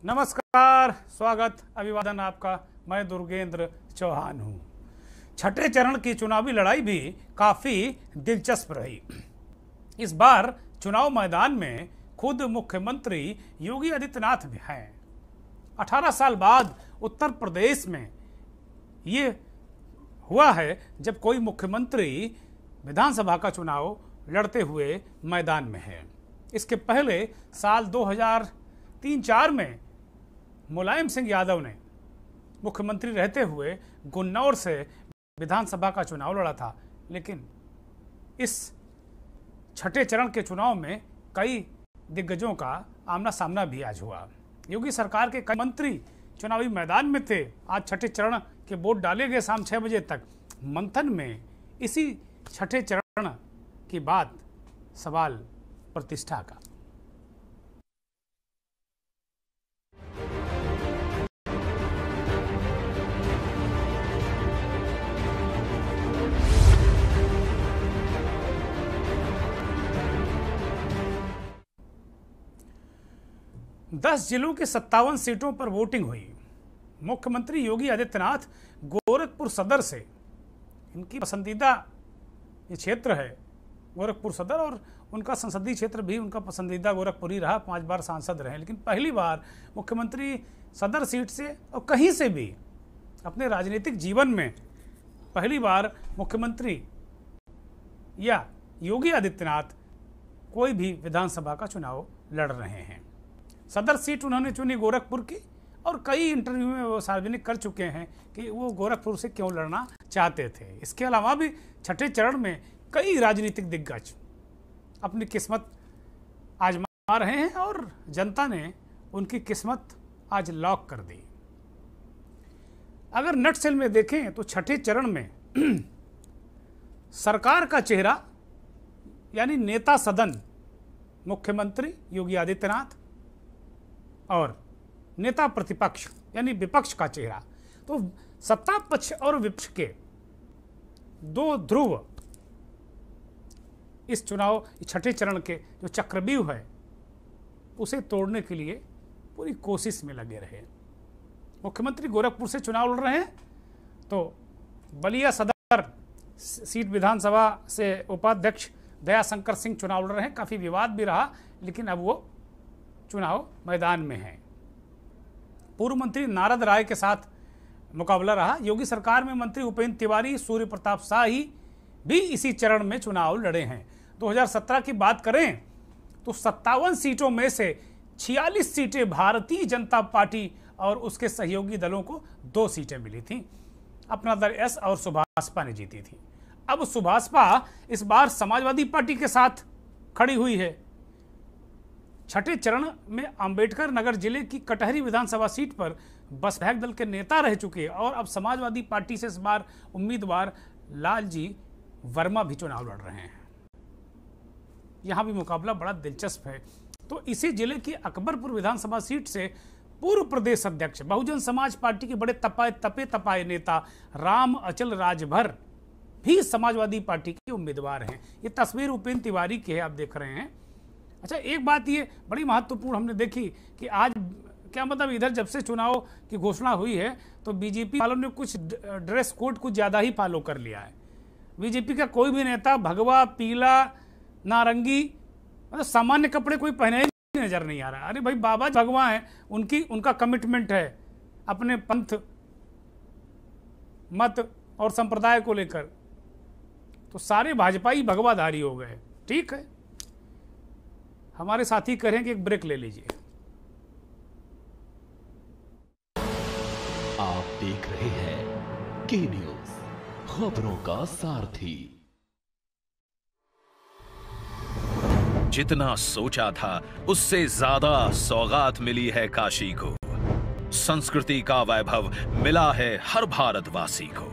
नमस्कार, स्वागत, अभिवादन आपका। मैं दुर्गेंद्र चौहान हूँ। छठे चरण की चुनावी लड़ाई भी काफ़ी दिलचस्प रही। इस बार चुनाव मैदान में खुद मुख्यमंत्री योगी आदित्यनाथ भी हैं। 18 साल बाद उत्तर प्रदेश में ये हुआ है जब कोई मुख्यमंत्री विधानसभा का चुनाव लड़ते हुए मैदान में है। इसके पहले साल 2003-04 में मुलायम सिंह यादव ने मुख्यमंत्री रहते हुए गुन्नौर से विधानसभा का चुनाव लड़ा था, लेकिन इस छठे चरण के चुनाव में कई दिग्गजों का आमना सामना भी आज हुआ। योगी सरकार के कई मंत्री चुनावी मैदान में थे। आज छठे चरण के वोट डाले गए शाम 6 बजे तक। मंथन में इसी छठे चरण की बात सवाल प्रतिष्ठा का। दस जिलों की 57 सीटों पर वोटिंग हुई। मुख्यमंत्री योगी आदित्यनाथ गोरखपुर सदर से, इनकी पसंदीदा ये क्षेत्र है गोरखपुर सदर, और उनका संसदीय क्षेत्र भी उनका पसंदीदा गोरखपुर ही रहा। 5 बार सांसद रहे, लेकिन पहली बार मुख्यमंत्री सदर सीट से और कहीं से भी अपने राजनीतिक जीवन में पहली बार मुख्यमंत्री या योगी आदित्यनाथ कोई भी विधानसभा का चुनाव लड़ रहे हैं। सदर सीट उन्होंने चुनी गोरखपुर की, और कई इंटरव्यू में वो सार्वजनिक कर चुके हैं कि वो गोरखपुर से क्यों लड़ना चाहते थे। इसके अलावा भी छठे चरण में कई राजनीतिक दिग्गज अपनी किस्मत आजमा रहे हैं और जनता ने उनकी किस्मत आज लॉक कर दी। अगर नटसेल में देखें तो छठे चरण में सरकार का चेहरा यानी नेता सदन मुख्यमंत्री योगी आदित्यनाथ और नेता प्रतिपक्ष यानी विपक्ष का चेहरा, तो सत्ता पक्ष और विपक्ष के दो ध्रुव इस चुनाव छठे चरण के जो चक्रव्यूह है उसे तोड़ने के लिए पूरी कोशिश में लगे रहे। मुख्यमंत्री गोरखपुर से चुनाव लड़ रहे हैं, तो बलिया सदर सीट विधानसभा से उपाध्यक्ष दयाशंकर सिंह चुनाव लड़ रहे हैं। काफ़ी विवाद भी रहा, लेकिन अब वो चुनाव मैदान में है। पूर्व मंत्री नारद राय के साथ मुकाबला रहा। योगी सरकार में मंत्री उपेंद्र तिवारी, सूर्य प्रताप शाही भी इसी चरण में चुनाव लड़े हैं। 2017 की बात करें तो 57 सीटों में से 46 सीटें भारतीय जनता पार्टी और उसके सहयोगी दलों को 2 सीटें मिली थीं। अपना दल एस और सुभाषपा ने जीती थी। अब सुभाषपा इस बार समाजवादी पार्टी के साथ खड़ी हुई है। छठे चरण में अंबेडकर नगर जिले की कटहरी विधानसभा सीट पर बसपा दल के नेता रह चुके और अब समाजवादी पार्टी से इस बार उम्मीदवार लालजी वर्मा भी चुनाव लड़ रहे हैं। यहां भी मुकाबला बड़ा दिलचस्प है। तो इसी जिले की अकबरपुर विधानसभा सीट से पूर्व प्रदेश अध्यक्ष बहुजन समाज पार्टी के बड़े तपाए नेता राम अचल राजभर भी समाजवादी पार्टी के उम्मीदवार हैं। ये तस्वीर उपेंद्र तिवारी की है, आप देख रहे हैं। अच्छा, एक बात ये बड़ी महत्वपूर्ण हमने देखी कि आज क्या मतलब इधर जब से चुनाव की घोषणा हुई है तो बीजेपी वालों ने कुछ ड्रेस कोड कुछ ज़्यादा ही फॉलो कर लिया है। बीजेपी का कोई भी नेता भगवा, पीला, नारंगी, मतलब सामान्य कपड़े कोई पहने ही नजर नहीं आ रहा। अरे भाई, बाबा भगवा है, उनका कमिटमेंट है अपने पंथ, मत और संप्रदाय को लेकर, तो सारे भाजपाई भगवाधारी हो गए। ठीक है, हमारे साथी कह रहे हैं कि एक ब्रेक ले लीजिए। आप देख रहे हैं के न्यूज, खबरों का सारथी। जितना सोचा था उससे ज्यादा सौगात मिली है काशी को। संस्कृति का वैभव मिला है हर भारतवासी को।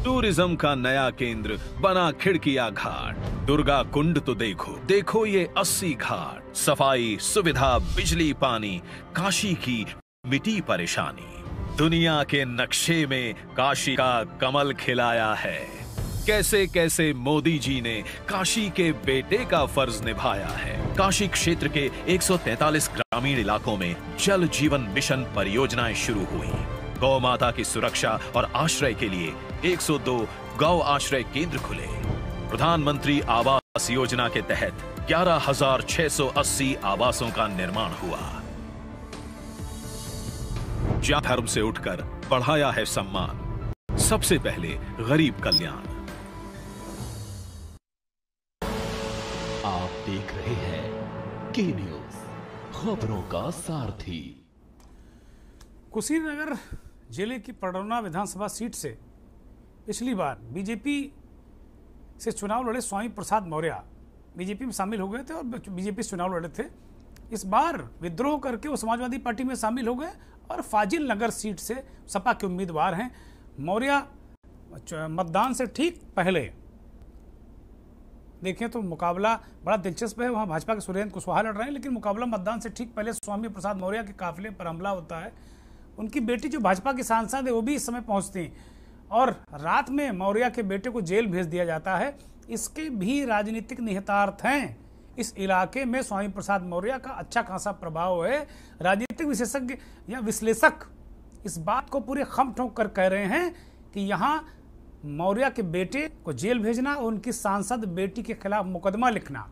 टूरिज्म का नया केंद्र बना खिड़किया घाट। दुर्गा कुंड तो देखो ये 80 घाट। सफाई, सुविधा, बिजली, पानी, काशी की मिटी परेशानी। दुनिया के नक्शे में काशी का कमल खिलाया है। कैसे कैसे मोदी जी ने काशी के बेटे का फर्ज निभाया है। काशी क्षेत्र के 143 ग्रामीण इलाकों में जल जीवन मिशन परियोजनाएं शुरू हुई। गौ माता की सुरक्षा और आश्रय के लिए 102 गौ आश्रय केंद्र खुले। प्रधानमंत्री आवास योजना के तहत 11,680 आवासों का निर्माण हुआ। जात धर्म से उठकर बढ़ाया है सम्मान, सबसे पहले गरीब कल्याण। आप देख रहे हैं के न्यूज, खबरों का सारथी। कुशीनगर जिले की पडरौना विधानसभा सीट से पिछली बार बीजेपी से चुनाव लड़े स्वामी प्रसाद मौर्य बीजेपी में शामिल हो गए थे और बीजेपी से चुनाव लड़े थे। इस बार विद्रोह करके वो समाजवादी पार्टी में शामिल हो गए और फाजिल नगर सीट से सपा के उम्मीदवार हैं। मौर्य मतदान से ठीक पहले देखें तो मुकाबला बड़ा दिलचस्प है। वहाँ भाजपा के सुरेंद्र कुशवाहा लड़ रहे हैं, लेकिन मुकाबला मतदान से ठीक पहले स्वामी प्रसाद मौर्य के काफिले पर हमला होता है। उनकी बेटी जो भाजपा की सांसद है वो भी इस समय पहुंचती और रात में मौर्य के बेटे को जेल भेज दिया जाता है। इसके भी राजनीतिक निहितार्थ हैं। इस इलाके में स्वामी प्रसाद मौर्य का अच्छा खासा प्रभाव है। राजनीतिक विशेषज्ञ या विश्लेषक इस बात को पूरे खम ठोक कर कह रहे हैं कि यहाँ मौर्य के बेटे को जेल भेजना और उनकी सांसद बेटी के खिलाफ मुकदमा लिखना,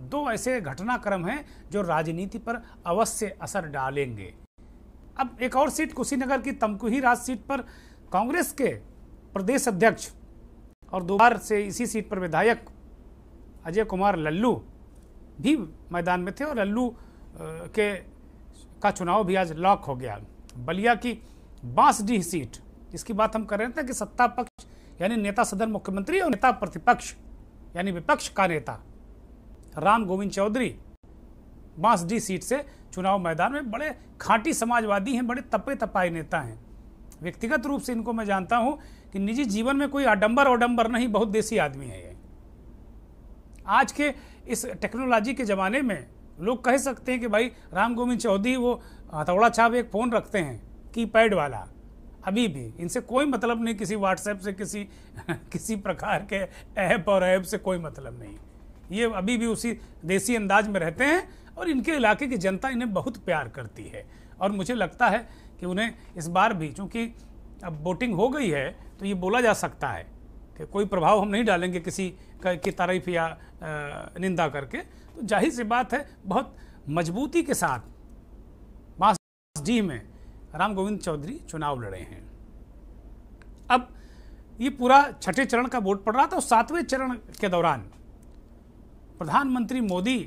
दो ऐसे घटनाक्रम हैं जो राजनीति पर अवश्य असर डालेंगे। अब एक और सीट कुशीनगर की तमकुही राज सीट पर कांग्रेस के प्रदेश अध्यक्ष और 2 बार से इसी सीट पर विधायक अजय कुमार लल्लू भी मैदान में थे और लल्लू का चुनाव भी आज लॉक हो गया। बलिया की बांसडीह सीट जिसकी बात हम कर रहे थे कि सत्ता पक्ष यानी नेता सदन मुख्यमंत्री और नेता प्रतिपक्ष यानी विपक्ष का नेता राम गोविंद चौधरी बांसडीह सीट से चुनाव मैदान में बड़े खांटी समाजवादी हैं, बड़े तपे तपाए नेता हैं। व्यक्तिगत रूप से इनको मैं जानता हूं कि निजी जीवन में कोई आडंबर नहीं, बहुत देसी आदमी है ये। आज के इस टेक्नोलॉजी के ज़माने में लोग कह सकते हैं कि भाई राम गोविंद चौधरी वो हथौड़ा छाप एक फ़ोन रखते हैं कीपैड वाला, अभी भी इनसे कोई मतलब नहीं, किसी व्हाट्सएप से किसी प्रकार के ऐप और ऐप से कोई मतलब नहीं। ये अभी भी उसी देसी अंदाज में रहते हैं और इनके इलाके की जनता इन्हें बहुत प्यार करती है। और मुझे लगता है कि उन्हें इस बार भी, चूँकि अब वोटिंग हो गई है तो ये बोला जा सकता है कि कोई प्रभाव हम नहीं डालेंगे किसी की तारीफ या निंदा करके, तो जाहिर सी बात है बहुत मजबूती के साथ बांसडीह में राम गोविंद चौधरी चुनाव लड़े हैं। अब ये पूरा छठे चरण का वोट पड़ रहा था और 7वें चरण के दौरान प्रधानमंत्री मोदी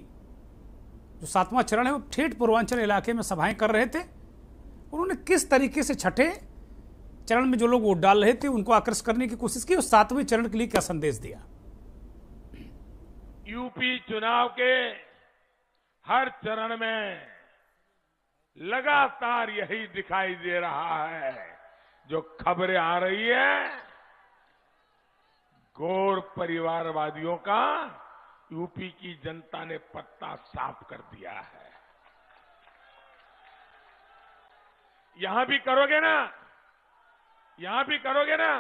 जो 7वां चरण है वो ठेठ पूर्वांचल इलाके में सभाएं कर रहे थे। उन्होंने किस तरीके से छठे चरण में जो लोग वोट डाल रहे थे उनको आकर्षित करने की कोशिश की और 7वें चरण के लिए क्या संदेश दिया। यूपी चुनाव के हर चरण में लगातार यही दिखाई दे रहा है, जो खबरें आ रही है गौर परिवारवादियों का यूपी की जनता ने पत्ता साफ कर दिया है। यहां भी करोगे ना, यहां भी करोगे ना।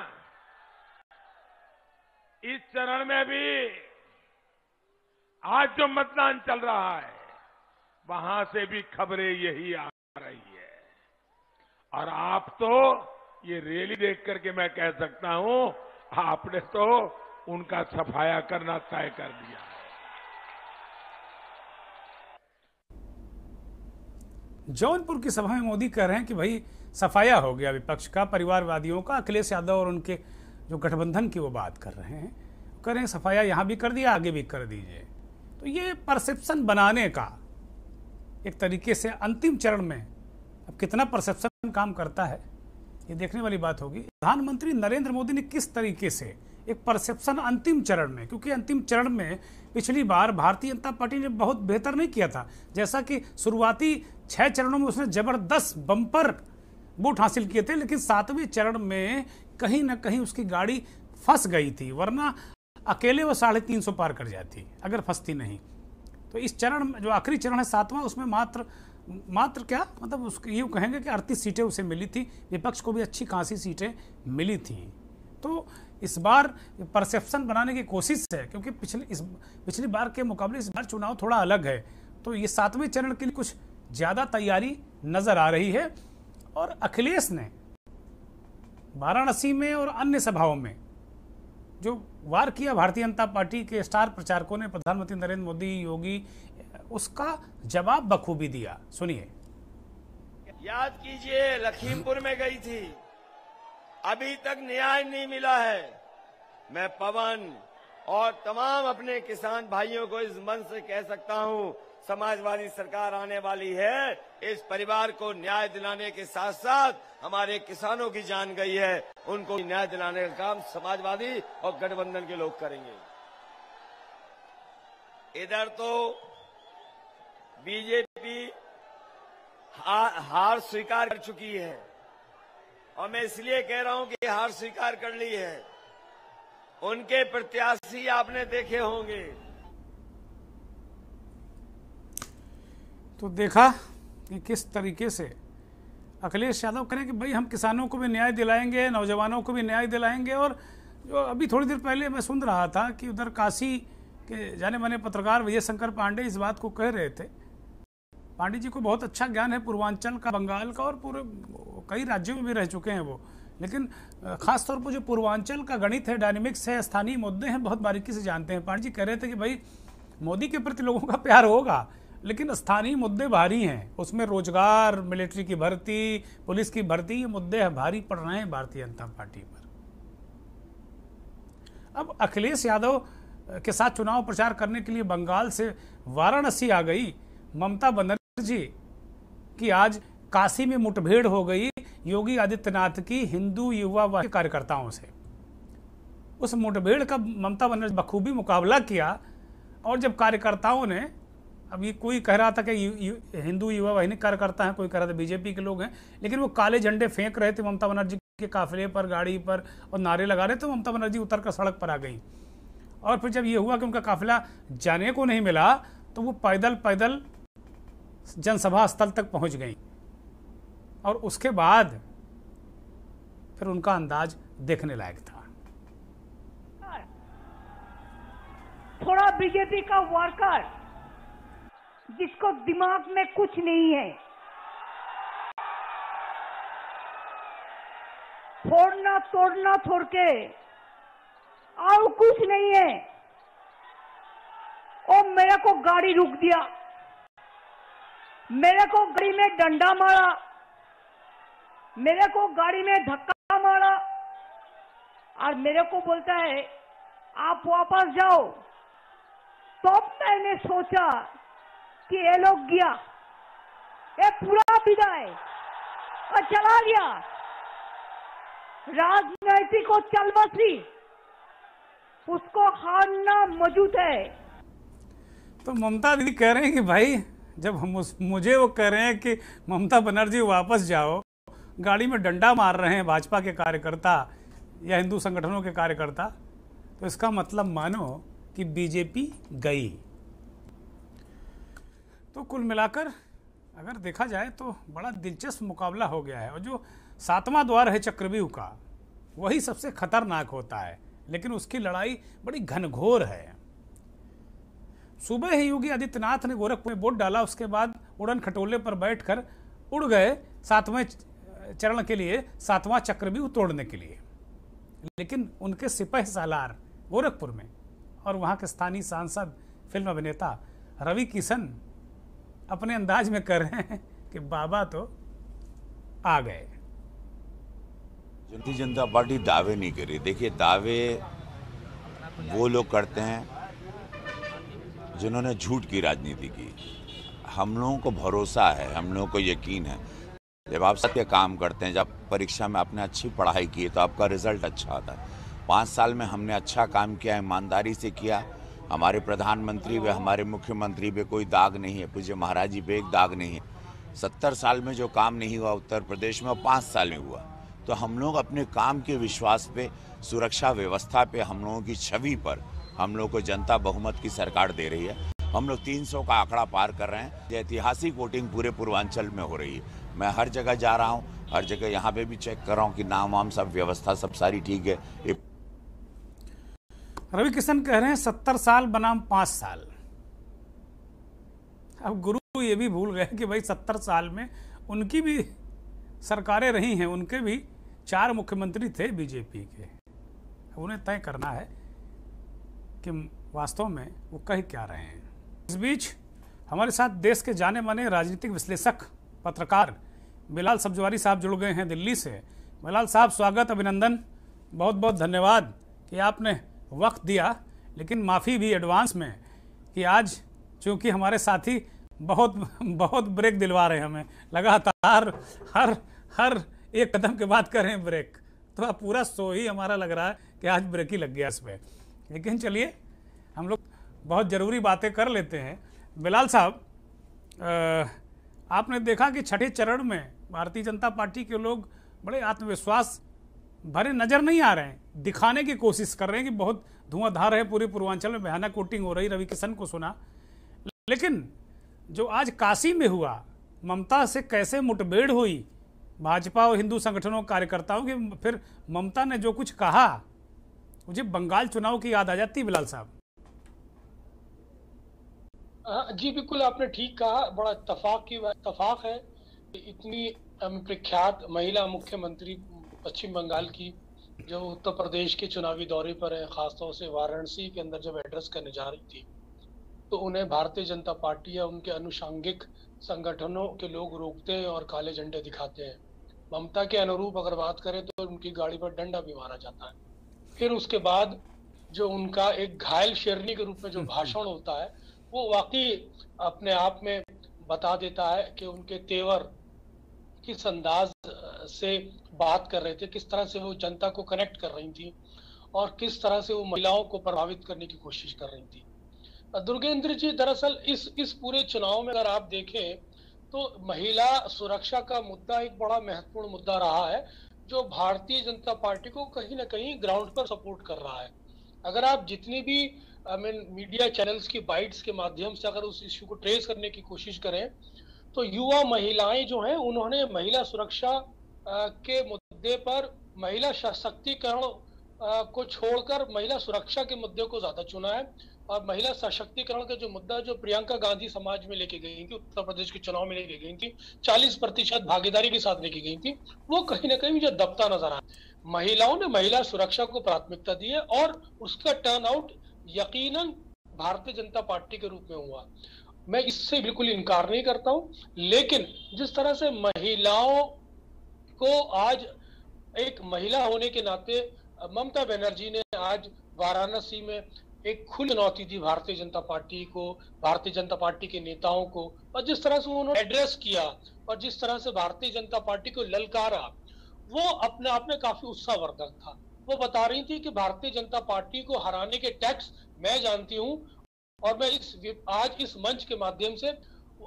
इस चरण में भी आज जो मतदान चल रहा है वहां से भी खबरें यही आ रही है। और आप तो ये रैली देख करके मैं कह सकता हूं आपने तो उनका सफाया करना तय कर दिया है। जौनपुर की सभा में मोदी कह रहे हैं कि भाई सफाया हो गया विपक्ष का, परिवारवादियों का, अखिलेश यादव और उनके जो गठबंधन की वो बात कर रहे हैं, कह रहे हैं सफाया यहां भी कर दिया, आगे भी कर दीजिए। तो ये परसेप्शन बनाने का एक तरीके से अंतिम चरण में अब कितना परसेप्शन काम करता है ये देखने वाली बात होगी। प्रधानमंत्री नरेंद्र मोदी ने किस तरीके से एक परसेप्शन अंतिम चरण में, क्योंकि अंतिम चरण में पिछली बार भारतीय जनता पार्टी ने बहुत बेहतर नहीं किया था, जैसा कि शुरुआती 6 चरणों में उसने जबरदस्त बम्पर वोट हासिल किए थे, लेकिन 7वें चरण में कहीं ना कहीं उसकी गाड़ी फंस गई थी, वरना अकेले वो 350 पार कर जाती अगर फंसती नहीं। तो इस चरण में जो आखिरी चरण है 7वां, उसमें मात्र क्या मतलब उसको यूँ कहेंगे कि 38 सीटें उसे मिली थी, विपक्ष को भी अच्छी खासी सीटें मिली थी। तो इस बार परसेप्शन बनाने की कोशिश है, क्योंकि पिछली बार के मुकाबले इस बार चुनाव थोड़ा अलग है। तो ये 7वें चरण के लिए कुछ ज़्यादा तैयारी नज़र आ रही है। और अखिलेश ने वाराणसी में और अन्य सभाओं में जो वार किया भारतीय जनता पार्टी के स्टार प्रचारकों ने प्रधानमंत्री नरेंद्र मोदी, योगी, उसका जवाब बखूबी दिया। सुनिए। याद कीजिए, लखीमपुर में गई थी, अभी तक न्याय नहीं मिला है। मैं पवन और तमाम अपने किसान भाइयों को इस मंच से कह सकता हूं, समाजवादी सरकार आने वाली है। इस परिवार को न्याय दिलाने के साथ साथ हमारे किसानों की जान गई है, उनको न्याय दिलाने का काम समाजवादी और गठबंधन के लोग करेंगे। इधर तो बीजेपी हार स्वीकार कर चुकी है, और मैं इसलिए कह रहा हूं कि हार स्वीकार कर ली है। उनके प्रत्याशी आपने देखे होंगे। तो देखा कि किस तरीके से अखिलेश यादव करें कि भाई हम किसानों को भी न्याय दिलाएंगे, नौजवानों को भी न्याय दिलाएंगे। और जो अभी थोड़ी देर पहले मैं सुन रहा था कि उधर काशी के जाने माने पत्रकार विजय शंकर पांडे इस बात को कह रहे थे। पांडे जी को बहुत अच्छा ज्ञान है पूर्वांचल का, बंगाल का, और पूरे कई राज्यों में भी रह चुके हैं वो। लेकिन खासतौर पर जो पूर्वांचल का गणित है, डायनेमिक्स है, स्थानीय मुद्दे हैं, बहुत बारीकी से जानते हैं। पांडे जी कह रहे थे कि भाई मोदी के प्रति लोगों का प्यार होगा, लेकिन स्थानीय मुद्दे भारी हैं। उसमें रोजगार, मिलिट्री की भर्ती, पुलिस की भर्ती, ये मुद्दे भारी पड़ रहे हैं भारतीय जनता पार्टी पर। अब अखिलेश यादव के साथ चुनाव प्रचार करने के लिए बंगाल से वाराणसी आ गई ममता बनर्जी की। आज काशी में मुठभेड़ हो गई योगी आदित्यनाथ की हिंदू युवा वाहिनी कार्यकर्ताओं से। उस मुठभेड़ का ममता बनर्जी बखूबी मुकाबला किया। और जब कार्यकर्ताओं ने, अब ये कोई कह रहा था कि हिंदू युवा वाहिनी कार्यकर्ता हैं, कोई कह रहा था बीजेपी के लोग हैं, लेकिन वो काले झंडे फेंक रहे थे ममता बनर्जी के काफिले पर, गाड़ी पर, और नारे लगा रहे थे। ममता बनर्जी उतर कर सड़क पर आ गई। और फिर जब ये हुआ कि उनका काफिला जाने को नहीं मिला, तो वो पैदल पैदल जनसभा स्थल तक पहुंच गई। और उसके बाद फिर उनका अंदाज देखने लायक था। थोड़ा बीजेपी का वर्कर जिसको दिमाग में कुछ नहीं है, फोड़ना तोड़ना छोड़ के और कुछ नहीं है, और मेरे को गाड़ी रुक दिया, मेरे को गाड़ी में डंडा मारा, मेरे को गाड़ी में धक्का मारा, और मेरे को बोलता है आप वापस जाओ। तो मैंने सोचा कि ये लोग गया, ये पूरा विदाई और चला गया। राजनीति को चल बसी, उसको हारना मौजूद है। तो ममता दीदी कह रहे हैं कि भाई जब हम मुझे वो कह रहे हैं कि ममता बनर्जी वापस जाओ, गाड़ी में डंडा मार रहे हैं भाजपा के कार्यकर्ता या हिंदू संगठनों के कार्यकर्ता, तो इसका मतलब मानो कि बीजेपी गई। तो कुल मिलाकर अगर देखा जाए तो बड़ा दिलचस्प मुकाबला हो गया है। और जो 7वां द्वार है चक्रव्यूह का, वही सबसे खतरनाक होता है, लेकिन उसकी लड़ाई बड़ी घनघोर है। सुबह ही योगी आदित्यनाथ ने गोरखपुर में वोट डाला, उसके बाद उड़न खटोले पर बैठकर उड़ गए 7वें चरण के लिए, 7वां चक्रव्यूह तोड़ने के लिए। लेकिन उनके सिपह सालार गोरखपुर में और वहां के स्थानीय सांसद, फिल्म अभिनेता रवि किशन अपने अंदाज में कर रहे हैं कि बाबा तो आ गए। भारतीय जनता पार्टी दावे नहीं करी। देखिए, दावे वो लोग करते हैं जिन्होंने झूठ की राजनीति की। हम लोगों को भरोसा है, हम लोगों को यकीन है, जब आप सत्य काम करते हैं, जब परीक्षा में आपने अच्छी पढ़ाई की तो आपका रिजल्ट अच्छा आता है। 5 साल में हमने अच्छा काम किया, ईमानदारी से किया। हमारे प्रधानमंत्री व हमारे मुख्यमंत्री पे कोई दाग नहीं है, पूज्य महाराज जी पे एक दाग नहीं है। 70 साल में जो काम नहीं हुआ उत्तर प्रदेश में, वो 5 साल में हुआ। तो हम लोग अपने काम के विश्वास पे, सुरक्षा व्यवस्था पे, हम लोगों की छवि पर हम लोग को जनता बहुमत की सरकार दे रही है। हम लोग 300 का आंकड़ा पार कर रहे हैं। ये ऐतिहासिक वोटिंग पूरे पूर्वांचल में हो रही है। मैं हर जगह जा रहा हूँ, हर जगह यहाँ पे भी चेक कर रहा हूँ कि नाम वाम सब व्यवस्था सब सारी ठीक है। रवि किशन कह रहे हैं 70 साल बनाम 5 साल। अब गुरु ये भी भूल गए कि भाई 70 साल में उनकी भी सरकारें रही हैं, उनके भी 4 मुख्यमंत्री थे बीजेपी के। अब उन्हें तय करना है कि वास्तव में वो कह क्या रहे हैं। इस बीच हमारे साथ देश के जाने माने राजनीतिक विश्लेषक पत्रकार बिलाल सब्जवारी साहब जुड़ गए हैं दिल्ली से। बिलाल साहब, स्वागत, अभिनंदन, बहुत बहुत धन्यवाद कि आपने वक्त दिया, लेकिन माफ़ी भी एडवांस में कि आज चूँकि हमारे साथी बहुत ब्रेक दिलवा रहे हैं हमें, लगातार हर एक कदम के बाद कर रहे हैं ब्रेक, तो अब पूरा शो ही हमारा लग रहा है कि आज ब्रेक ही लग गया इस पर। लेकिन चलिए हम लोग बहुत ज़रूरी बातें कर लेते हैं। बिलाल साहब, आपने देखा कि छठे चरण में भारतीय जनता पार्टी के लोग बड़े आत्मविश्वास भरे नज़र नहीं आ रहे हैं, दिखाने की कोशिश कर रहे हैं कि बहुत धुआंधार है, पूरे पूर्वांचल में भयानक वोटिंग हो रही। रवि किशन को सुना, लेकिन जो आज काशी में हुआ, ममता से कैसे मुठभेड़ हुई भाजपा और हिंदू संगठनों कार्यकर्ताओं की, फिर ममता ने जो कुछ कहा, मुझे बंगाल चुनाव की याद आ जाती है। बिलाल साहब जी बिल्कुल, आपने ठीक कहा, बड़ा इत्तफाक है। इतनी प्रख्यात महिला मुख्यमंत्री पश्चिम बंगाल की जो उत्तर प्रदेश के चुनावी दौरे पर है, खासतौर से वाराणसी के अंदर जब एड्रेस करने जा रही थी, तो उन्हें भारतीय जनता पार्टी या उनके अनुषंगिक संगठनों के लोग रोकते हैं और काले झंडे दिखाते हैं। ममता के अनुरूप अगर बात करें तो उनकी गाड़ी पर डंडा भी मारा जाता है। फिर उसके बाद जो उनका एक घायल शेरनी के रूप में जो भाषण होता है, वो वाकई अपने आप में बता देता है कि उनके तेवर किस अंदाज से बात कर रहे थे, किस तरह से वो जनता को कनेक्ट कर रही थी और किस तरह से वो महिलाओं को प्रभावित करने की कोशिश कर रही थी। दुर्गेंद्र जी, दरअसल इस पूरे चुनाव में अगर आप देखें तो महिला सुरक्षा का मुद्दा एक बड़ा महत्वपूर्ण मुद्दा रहा है, जो भारतीय जनता पार्टी को कहीं ना कहीं ग्राउंड पर सपोर्ट कर रहा है। अगर आप जितनी भी मीडिया चैनल्स की बाइट्स के माध्यम से अगर उस इश्यू को ट्रेस करने की कोशिश करें, तो युवा महिलाएं जो हैं, उन्होंने महिला सुरक्षा के मुद्दे पर महिला सशक्तिकरण को छोड़कर महिला सुरक्षा के मुद्दे को ज्यादा चुना है। और महिला सशक्तिकरण का जो मुद्दा जो प्रियंका गांधी समाज में लेके गई थी, उत्तर प्रदेश के चुनाव में लेके गई थी, 40% भागीदारी के साथ लेके गई थी, वो कहीं ना कहीं मुझे दबता नजर आया। महिलाओं ने महिला सुरक्षा को प्राथमिकता दी है और उसका टर्न आउट यकीनन भारतीय जनता पार्टी के रूप में हुआ। मैं इससे बिल्कुल इनकार नहीं करता हूं, लेकिन जिस तरह से महिलाओं को आज एक महिला होने के नाते ममता बनर्जी ने आज वाराणसी में एक खुली चुनौती दी भारतीय जनता पार्टी को, भारतीय जनता पार्टी के नेताओं को, और जिस तरह से उन्होंने एड्रेस किया और जिस तरह से भारतीय जनता पार्टी को ललकारा, वो अपने आप में काफी उत्साहवर्धक था। वो बता रही थी कि भारतीय जनता पार्टी को हराने के टैक्स मैं जानती हूं और मैं आज इस मंच के माध्यम से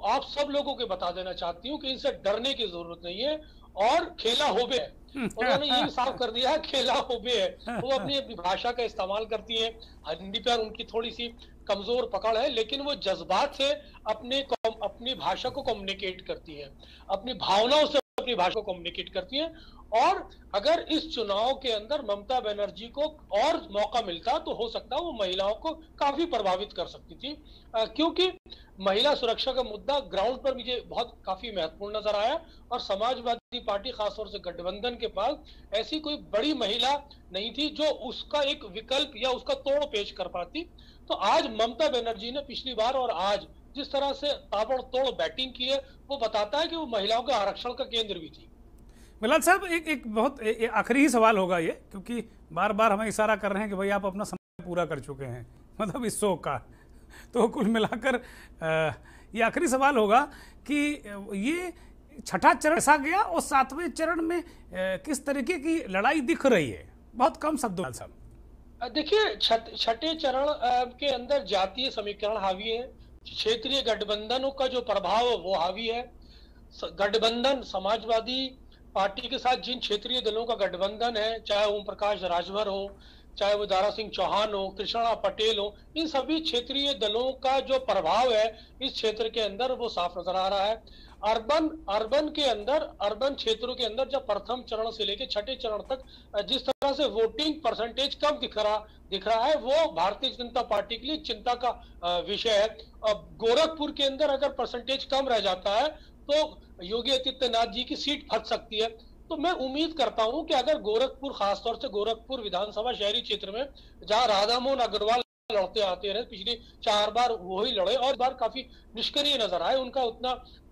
आप सब लोगों को बता देना चाहती हूं कि इनसे डरने की जरूरत नहीं है और खेला होबे है। उन्होंने ये साफ कर दिया, खेला होबे है। वो अपनी भाषा का इस्तेमाल करती हैं, हिंदी पर उनकी थोड़ी सी कमजोर पकड़ है, लेकिन वो जज्बात से अपनी भाषा को कम्युनिकेट करती है, अपनी भावनाओं से अपनी भाषा को कम्युनिकेट करती है। और अगर इस चुनाव के अंदर ममता बनर्जी को और मौका मिलता तो हो सकता है वो महिलाओं को काफी प्रभावित कर सकती थी, क्योंकि महिला सुरक्षा का मुद्दा ग्राउंड पर मुझे काफी महत्वपूर्ण नजर आया। और समाजवादी पार्टी खासतौर से गठबंधन के पास ऐसी कोई बड़ी महिला नहीं थी जो उसका एक विकल्प या उसका तोड़ पेश कर पाती। तो आज ममता बनर्जी ने पिछली बार और आज जिस तरह से ताबड़तोड़ बैटिंग की है, वो बताता है कि वो महिलाओं के आरक्षण का केंद्र भी थी। बिलाल साहब, एक बहुत आखिरी ही सवाल होगा ये, क्योंकि बार बार हमें इशारा कर रहे हैं कि भाई आप अपना समय पूरा कर चुके हैं, मतलब इस शो का, तो कुल मिलाकर ये आखिरी सवाल होगा कि ये छठा चरण ऐसा गया और 7वें चरण में किस तरीके की लड़ाई दिख रही है? बहुत कम शब्दों साहब। देखिए, छठे चरण के अंदर जातीय समीकरण हावी है, क्षेत्रीय गठबंधनों का जो प्रभाव वो हावी है। गठबंधन समाजवादी पार्टी के साथ जिन क्षेत्रीय दलों का गठबंधन है, चाहे ओम प्रकाश राजभर हो, चाहे वो दारा सिंह चौहान हो, कृष्णा पटेल हो, इन सभी क्षेत्रीय दलों का जो प्रभाव है इस क्षेत्र के अंदर वो साफ नजर आ रहा है। अर्बन के अंदर, अर्बन क्षेत्रों के अंदर जब प्रथम चरण से लेकर छठे चरण तक जिस तरह से वोटिंग परसेंटेज कम दिख रहा है वो भारतीय जनता पार्टी के लिए चिंता का विषय है। अब गोरखपुर के अंदर अगर परसेंटेज कम रह जाता है तो योगी आदित्यनाथ जी की सीट फट सकती है। तो मैं उम्मीद करता हूं कि अगर गोरखपुर, खासतौर से गोरखपुर विधानसभा शहरी क्षेत्र में जहां राधा मोहन अग्रवाल लड़ते आते रहे, पिछले 4 बार वही लड़े और इस बार काफी निष्क्रिय नजर आए, उनका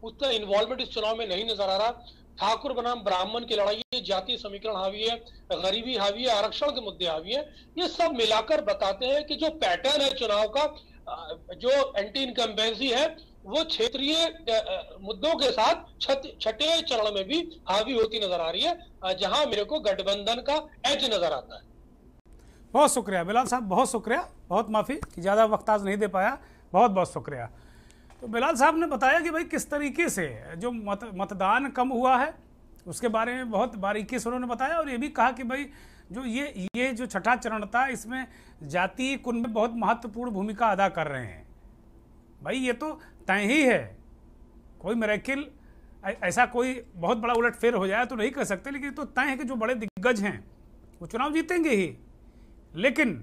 उतना इन्वॉल्वमेंट इस चुनाव में नहीं नजर आ रहा। ठाकुर बनाम ब्राह्मण की लड़ाई है, जातीय समीकरण हावी है, गरीबी हावी है, आरक्षण के मुद्दे हावी है। ये सब मिलाकर बताते हैं कि जो पैटर्न है चुनाव का, जो एंटी इनकम्बेंसी है वो क्षेत्रीय मुद्दों के साथ छठे चरण में भी हावी होती नजर आ रही है, जहां मेरे को गठबंधन का एज नजर आता है। बहुत शुक्रिया बिलाल साहब, बहुत शुक्रिया, बहुत माफ़ी कि ज़्यादा वक्त आज नहीं दे पाया, बहुत बहुत शुक्रिया। तो बिलाल साहब ने बताया कि भाई किस तरीके से जो मतदान कम हुआ है उसके बारे में बहुत बारीकी से उन्होंने बताया, और ये भी कहा कि भाई जो ये जो छठा चरण था इसमें जातीय कुंभ बहुत महत्वपूर्ण भूमिका अदा कर रहे हैं। भाई ये तो तय ही है, कोई मिरेकल ऐसा कोई बहुत बड़ा उलटफेर हो जाए तो नहीं कर सकते, लेकिन तो तय है कि जो बड़े दिग्गज हैं वो चुनाव जीतेंगे ही, लेकिन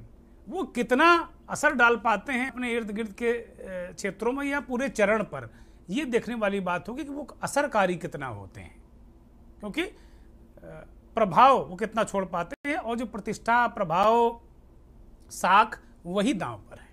वो कितना असर डाल पाते हैं अपने इर्द गिर्द के क्षेत्रों में या पूरे चरण पर, ये देखने वाली बात होगी कि वो असरकारी कितना होते हैं, क्योंकि प्रभाव वो कितना छोड़ पाते हैं, और जो प्रतिष्ठा, प्रभाव, साख वही दांव पर है।